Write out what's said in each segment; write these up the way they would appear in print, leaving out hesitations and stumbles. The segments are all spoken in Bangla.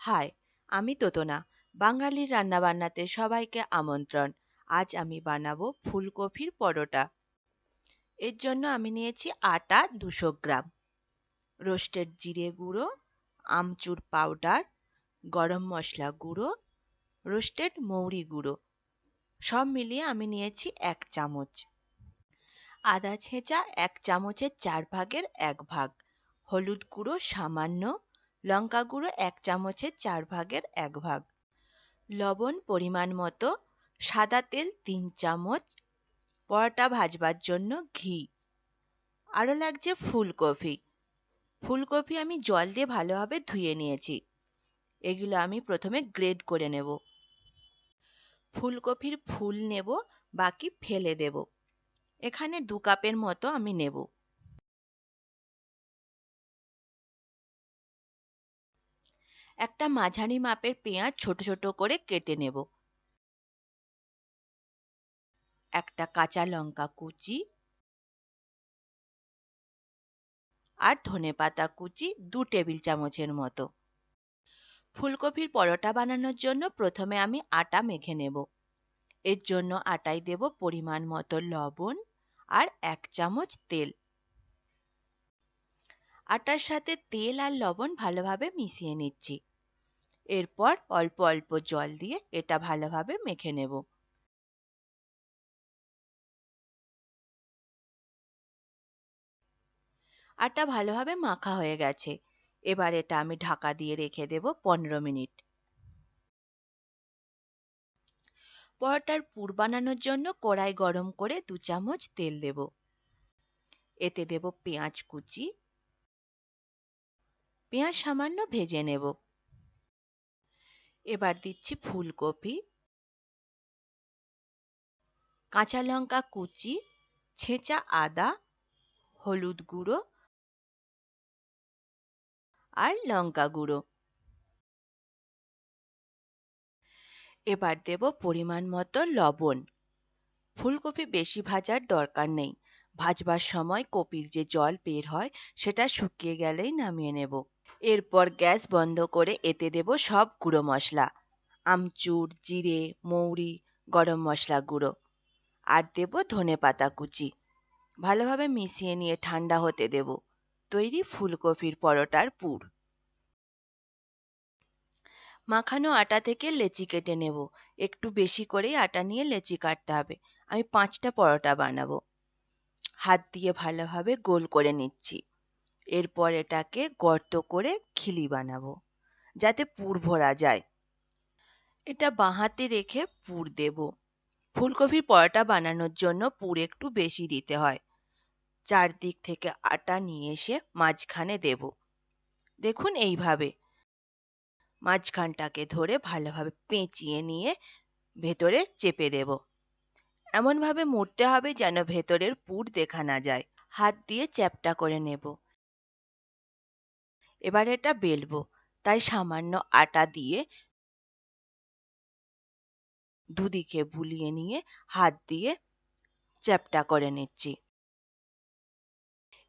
হাই, আমি তোতনা। বাঙালির রান্নাবান্নাতে সবাইকে আমন্ত্রণ। আজ আমি বানাবো ফুলকপির পরোটা। এর জন্য আমি নিয়েছি আটা 200 গ্রাম, রোস্টেড জিরে গুঁড়ো, আমচুর পাউডার, গরম মশলা গুঁড়ো, রোস্টেড মৌরি গুঁড়ো। সব মিলিয়ে আমি নিয়েছি 1 চামচ। আদা ছেঁচা 1 চামচের 4 ভাগের 1 ভাগ, হলুদ গুঁড়ো সামান্য, লঙ্কা গুঁড়ো 1 চামচের 4 ভাগের 1 ভাগ, লবণ পরিমাণ মতো, সাদা তেল 3 চামচ, পরোটা ভাজবার জন্য ঘি। আরও লাগছে ফুলকপি। ফুলকপি আমি জল দিয়ে ভালোভাবে ধুয়ে নিয়েছি। এগুলো আমি প্রথমে গ্রেড করে নেব। ফুলকপির ফুল নেব, বাকি ফেলে দেব। এখানে 2 কাপের মতো আমি নেব। একটা মাঝারি মাপের পেঁয়াজ ছোট ছোট করে কেটে নেব। একটা কাঁচা লঙ্কা কুচি আর ধনেপাতা কুচি 2 টেবিল চামচের মতো। ফুলকপির পরোটা বানানোর জন্য প্রথমে আমি আটা মেখে নেব। এর জন্য আটায় দেব পরিমাণ মতো লবণ আর 1 চামচ তেল। আটার সাথে তেল আর লবণ ভালোভাবে মিশিয়ে নিচ্ছি। এরপর অল্প অল্প জল দিয়ে এটা ভালোভাবে মেখে নেব। আটা ভালোভাবে মাখা হয়ে গেছে। এবার এটা আমি ঢাকা দিয়ে রেখে দেব 15 মিনিট। পরোটার পুর বানানোর জন্য কড়াই গরম করে 2 চামচ তেল দেব। এতে দেব পেঁয়াজ কুচি। পেঁয়াজ সামান্য ভেজে নেব। এবার দিচ্ছি ফুলকপি, কাঁচা লঙ্কা কুচি, ছেঁচা আদা, হলুদ গুঁড়ো আর লঙ্কা গুঁড়ো। এবার দেব পরিমাণ মতো লবণ। ফুলকপি বেশি ভাজার দরকার নেই। ভাজবার সময় কপির যে জল বের হয় সেটা শুকিয়ে গেলেই নামিয়ে নেব। এরপর গ্যাস বন্ধ করে এতে দেব সব গুঁড়ো মশলা, আমচুর, জিরে, মৌরি, গরম মশলা গুঁড়ো, আর দেব ধনেপাতা কুচি। ভালোভাবে মিশিয়ে নিয়ে ঠান্ডা হতে দেব। তৈরি ফুলকপির পরোটার পুর। মাখানো আটা থেকে লেচি কেটে নেব। একটু বেশি করেই আটা নিয়ে লেচি কাটতে হবে। আমি 5টা পরোটা বানাবো। হাত দিয়ে ভালোভাবে গোল করে নিচ্ছি। এরপর এটাকে গর্ত করে খিলি বানাবো, যাতে পুর ভরা যায়। এটা বাঁ হাতে রেখে পুর দেব। ফুলকপির পরোটা বানানোর জন্য পুর একটু বেশি দিতে হয়। চারদিক থেকে আটা নিয়ে এসে মাঝখানে দেব। দেখুন এইভাবে মাঝখানটাকে ধরে ভালোভাবে পেঁচিয়ে নিয়ে ভেতরে চেপে দেব। এমনভাবে মুড়তে হবে যেন ভেতরের পুর দেখা না যায়। হাত দিয়ে চ্যাপ্টা করে নেব। এবার এটা বেলবো, তাই সামান্য আটা দিয়ে দুদিকে বুলিয়ে নিয়ে হাত দিয়ে চ্যাপ্টা করে নিচ্ছি।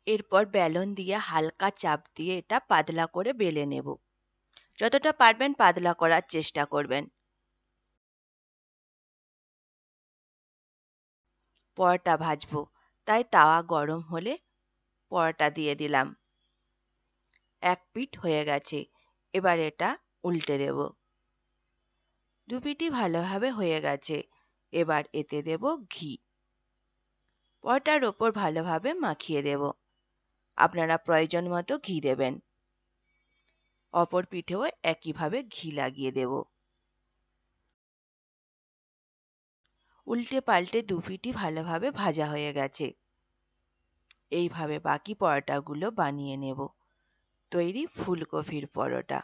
এরপর বেলন দিয়ে হালকা চাপ দিয়ে এটা পাতলা করে বেলে নেব। যতটা পারবেন পাতলা করার চেষ্টা করবেন। পরোটা ভাজবো, তাই তাওয়া গরম হলে পরোটা দিয়ে দিলাম। এক পিঠ হয়ে গেছে। এবার এটা উল্টে দেব। দু পিঠই ভালোভাবে হয়ে গেছে। এবার এতে দেব ঘি। পরোটার ওপর ভালোভাবে মাখিয়ে দেব। আপনারা প্রয়োজন মতো ঘি দেবেন। অপর পিঠেও একইভাবে ঘি লাগিয়ে দেব। উল্টে পাল্টে দু পিঠই ভালোভাবে ভাজা হয়ে গেছে। এইভাবে বাকি পরোটাগুলো বানিয়ে নেব। তৈরি ফুলকপির পরোটা।